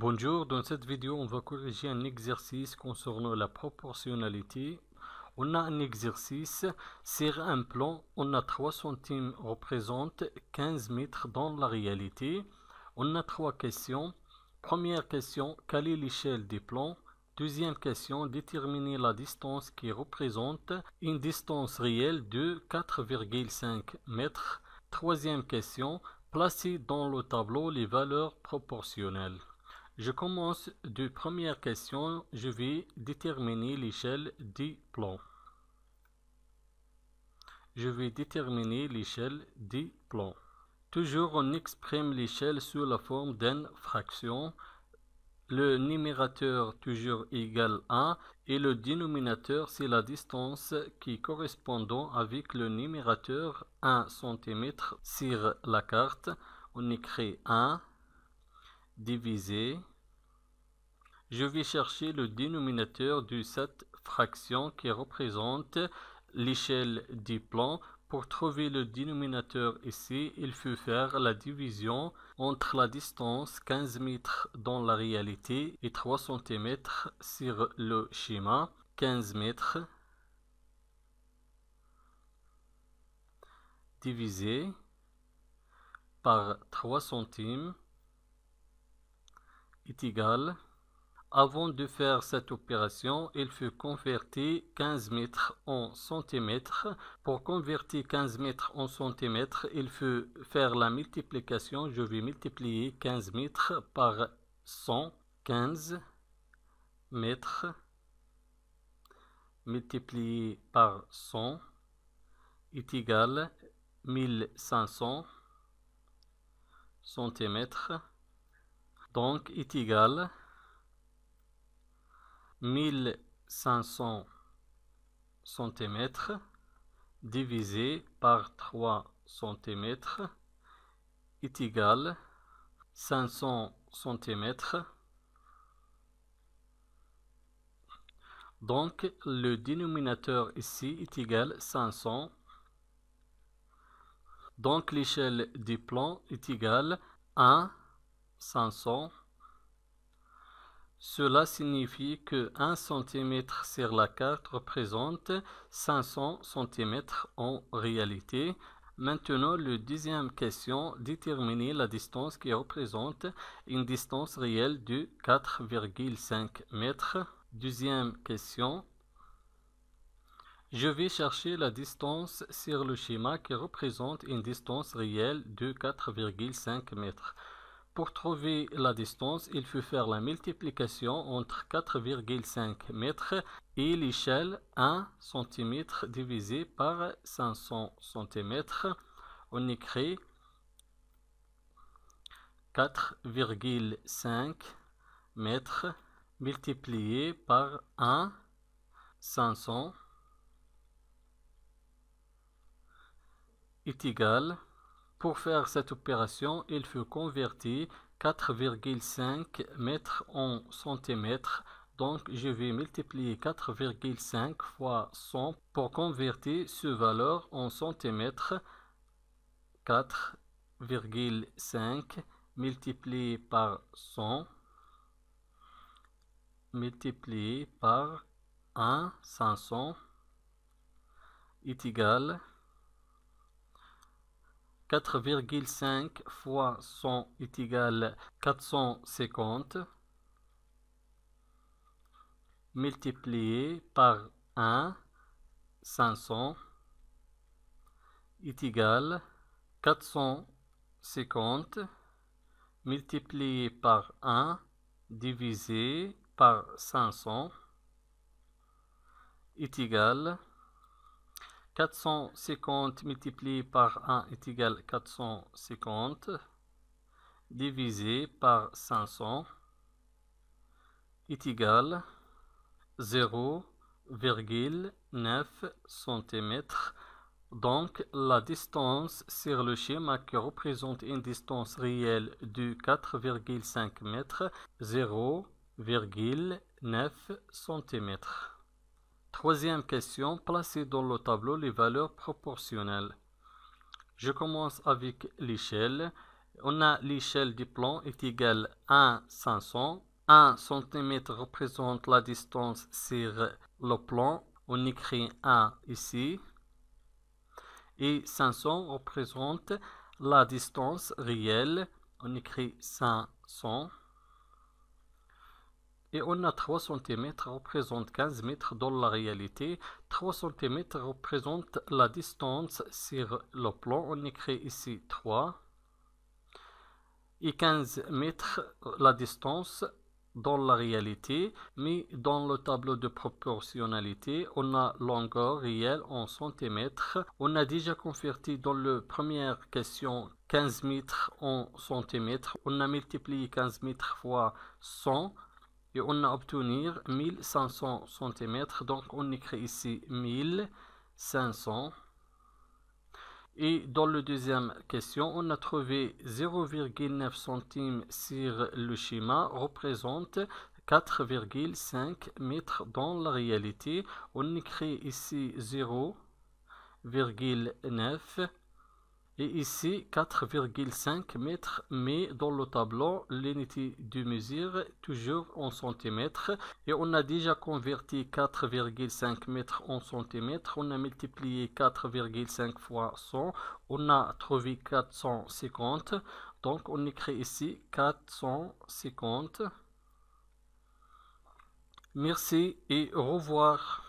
Bonjour, dans cette vidéo, on va corriger un exercice concernant la proportionnalité. On a un exercice, sur un plan, on a 3 centimes représente 15 mètres dans la réalité. On a 3 questions. Première question, quelle est l'échelle des plans? Deuxième question, déterminer la distance qui représente une distance réelle de 4,5 mètres. Troisième question, placer dans le tableau les valeurs proportionnelles. Je commence de première question, je vais déterminer l'échelle des plans. Je vais déterminer l'échelle des plans. Toujours on exprime l'échelle sous la forme d'une fraction. Le numérateur toujours égal à et le dénominateur c'est la distance qui correspondant avec le numérateur 1 cm sur la carte. On écrit 1 divisé. Je vais chercher le dénominateur de cette fraction qui représente l'échelle du plan. Pour trouver le dénominateur ici, il faut faire la division entre la distance 15 mètres dans la réalité et 3 cm sur le schéma. 15 mètres divisé par 3 centimes est égal. Avant de faire cette opération, il faut convertir 15 mètres en centimètres. Pour convertir 15 mètres en centimètres, il faut faire la multiplication. Je vais multiplier 15 mètres par 100. 15 mètres multiplié par 100 est égal 1500 centimètres. Donc est égal 1500 cm divisé par 3 cm est égal 500 cm. Donc le dénominateur ici est égal 500. Donc l'échelle du plan est égale à 500. Cela signifie que 1 cm sur la carte représente 500 cm en réalité. Maintenant, la deuxième question, déterminer la distance qui représente une distance réelle de 4,5 mètres. Deuxième question, je vais chercher la distance sur le schéma qui représente une distance réelle de 4,5 mètres. Pour trouver la distance, il faut faire la multiplication entre 4,5 mètres et l'échelle 1 cm divisé par 500 cm. On écrit 4,5 mètres multiplié par 1 500 est égal. Pour faire cette opération, il faut convertir 4,5 mètres en centimètres. Donc, je vais multiplier 4,5 fois 100 pour convertir cette valeur en centimètres. 4,5 multiplié par 100 multiplié par 1 500 est égal 4,5 fois 100 est égal 450 multiplié par 1 500 est égal 450 multiplié par 1 divisé par 500 est égal 450 multiplié par 1 est égal 450 divisé par 500 est égal 0,9 cm. Donc la distance sur le schéma qui représente une distance réelle de 4,5 mètres, 0,9 cm. Troisième question, placer dans le tableau les valeurs proportionnelles. Je commence avec l'échelle. On a l'échelle du plan est égale à 500. 1 cm représente la distance sur le plan. On écrit 1 ici. Et 500 représente la distance réelle. On écrit 500. Et on a 3 cm représente 15 mètres dans la réalité. 3 cm représente la distance sur le plan. On écrit ici 3. Et 15 mètres la distance dans la réalité. Mais dans le tableau de proportionnalité, on a longueur réelle en centimètres. On a déjà converti dans la première question 15 mètres en centimètres. On a multiplié 15 mètres fois 100. Et on a obtenu 1500 cm. Donc on écrit ici 1500. Et dans la deuxième question, on a trouvé 0,9 centimes sur le schéma représente 4,5 mètres dans la réalité. On écrit ici 0,9. Et ici 4,5 mètres, mais dans le tableau, l'unité de mesure toujours en centimètres. Et on a déjà converti 4,5 mètres en centimètres. On a multiplié 4,5 fois 100. On a trouvé 450. Donc on écrit ici 450. Merci et au revoir.